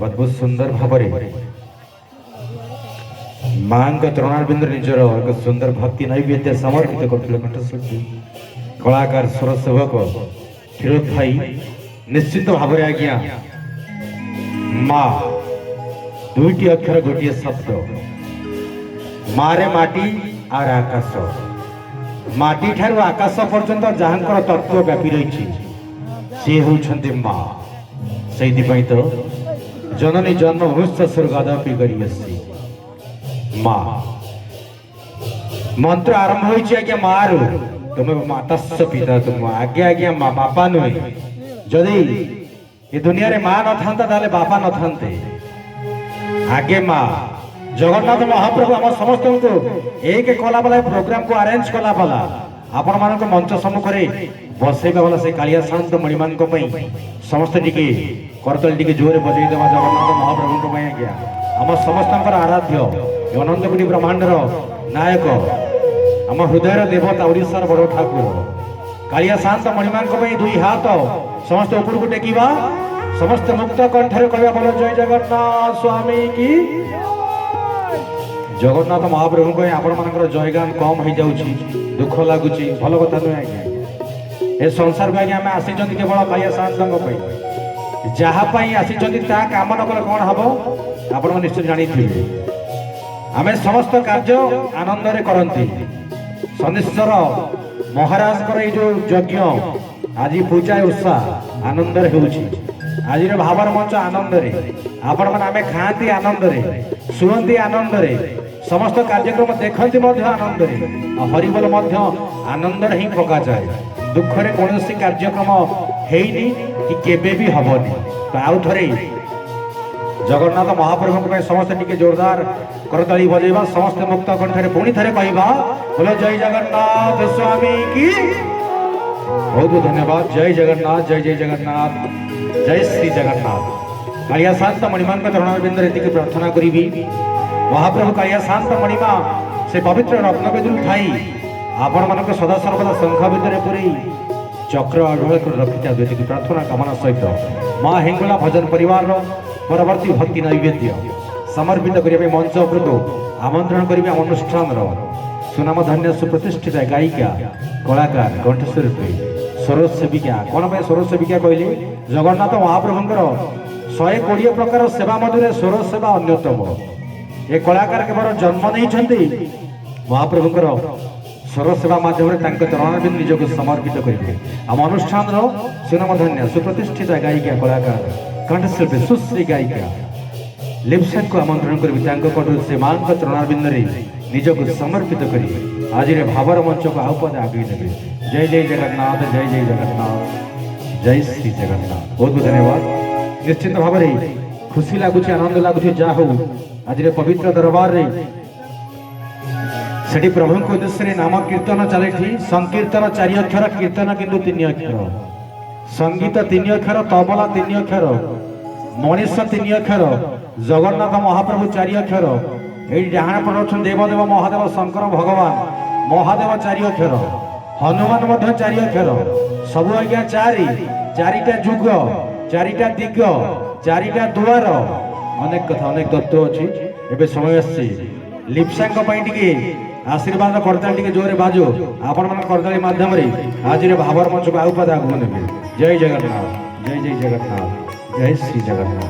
अद्भुत सुंदर भाव माँ चरणारविंद निजर एक सुंदर भक्ति नैवेद्य समर्पित करते कंठशिल्पी कलाकार स्वर सेवक फिरोज भाई निश्चित भाव आज्ञा माँ दुईटी अक्षर गोटे शब्द मारे माटी और आकाश माटी ठारू आकाश पर्यंत जहाँ तत्व व्यापी रही सी होती माँ से तो जननी जन्मभूमि स्वर्गादपी कर माँ मंत्र आरंभ होइए मारू तुम माता पिता तुम आगे आज्ञा माँ बापा नुहे जदि ये दुनिया रे माँ न था बापा न था आगे माँ जगन्नाथ महाप्रभु आम समस्त को एक कला वाला प्रोग्राम को अरेंज कला वाला आपण मान मंच सम्मुख बसैवा वाला से कालिया शांत मणिमान समस्त टी करतल टी जोर बजे देवा जगन्नाथ महाप्रभु आज्ञा आम समस्त आराध्य अनंत कोटि ब्रह्मांडर नायक आम हृदय देवता ओडिशार बड़ ठाकुर कालिया शांत मणिमान दुई हाथ समस्त ऊपर को टेकिबा समस्त मुक्त कंठरे कहवा बोलो जय जगन्नाथ स्वामी की जगन्नाथ महाप्रभु को आपण मानकर जयगान कम हो जाउछि दुख लगुच भल कथा नुहे आज्ञा ए संसार को आज्ञा आम आसी केवल कालिया शांत जहाँपाई आसी काम न कले कौन हम आप निश्चय जानी आम समस्त कार्य आनंद करती शनिश्चर महाराज जो यज्ञ आज पूजा उत्साह आनंद आज भावर मंच आनंद आपण मैंने खाती आनंद शुणती आनंद समस्त कार्यक्रम देखती आनंद हरिबोल आनंद ही पका जाए दुखरे कौन कार्यक्रम हैनी कि केबे भी हबनी तो आउ थे जगन्नाथ महाप्रभु समस्त टिके जोरदार करताली बजेबा समस्त मुक्त कंठरे पुणी थे कहवा बोलो जय जगन्नाथ स्वामी की बहुत बहुत धन्यवाद जय जगन्नाथ जय जय जगन्नाथ जय श्री जगन्नाथ कालिया शांत मणिमा चरणारविंद ये प्रार्थना करी महाप्रभु कालिया शांत मणिमा से पवित्र रत्नवेदी थाई आपण मान सदा सर्वदा शंख भितर पूरी चक्र अढ़ोल कर रखी था प्रार्थना कामना सहित माँ हिंगला भजन परिवार परवर्ती भक्ति नैवेद्य समर्पित करने मंच उपरको आमंत्रण करेंगे आम अनुष्ठान सुनाम धन्य सुप्रतिष्ठित गायिका कलाकार कंठशिल्पी सरोज सेविका कौन पे सरोज सेविका कहले जगन्नाथ महाप्रभुंर 120 प्रकार सेवा मध्य सरोज सेवा अन्यतम ये कलाकार केवल जन्म नहीं महाप्रभुंर सरोज सेवा माध्यम चरणारविंद निजक समर्पित करेंगे आम अनुष्ठान सुनाम धन्य सुप्रतिष्ठित गायिका कलाकार कंठशिल्पी सुश्री गायिका लिपसेट को आमंत्रण करी से माँ चरणारविंद निजक समर्पित करी आज भावर मंच को आउपद आगे देवे जय जय जगन्नाथ जय जय जगन्नाथ जय श्री जगन्नाथ बहुत बहुत धन्यवाद निश्चित भाव खुशी लगुच आनंद लगुच जा हो आज पवित्र दरबार से प्रभु उद्देश्य नाम कीर्तन चली संकीर्तन 4 अक्षर कीर्तन किंतु 3 अक्षर संगीत 3 अक्षर तबला 3 अक्षर मनीष 3 अक्षर जगन्नाथ महाप्रभु 4 अक्षर ये जहाँ पर देवदेव महादेव शंकर भगवान महादेव 4 अक्षर हनुमान 4 अक्षर सब आज्ञा 4टा जुग 4टा दिग 4टा दुआर अनेक कथा अनेक तत्व अच्छी एवं समय आसी लिप्सांग टे आशीर्वाद करताली टे जोरे बाजो आपण मान करताली माध्यम आज भावर मंच को आउपद आगू ने जय जगन्नाथ जय जय जगन्नाथ जय श्री जगन्नाथ।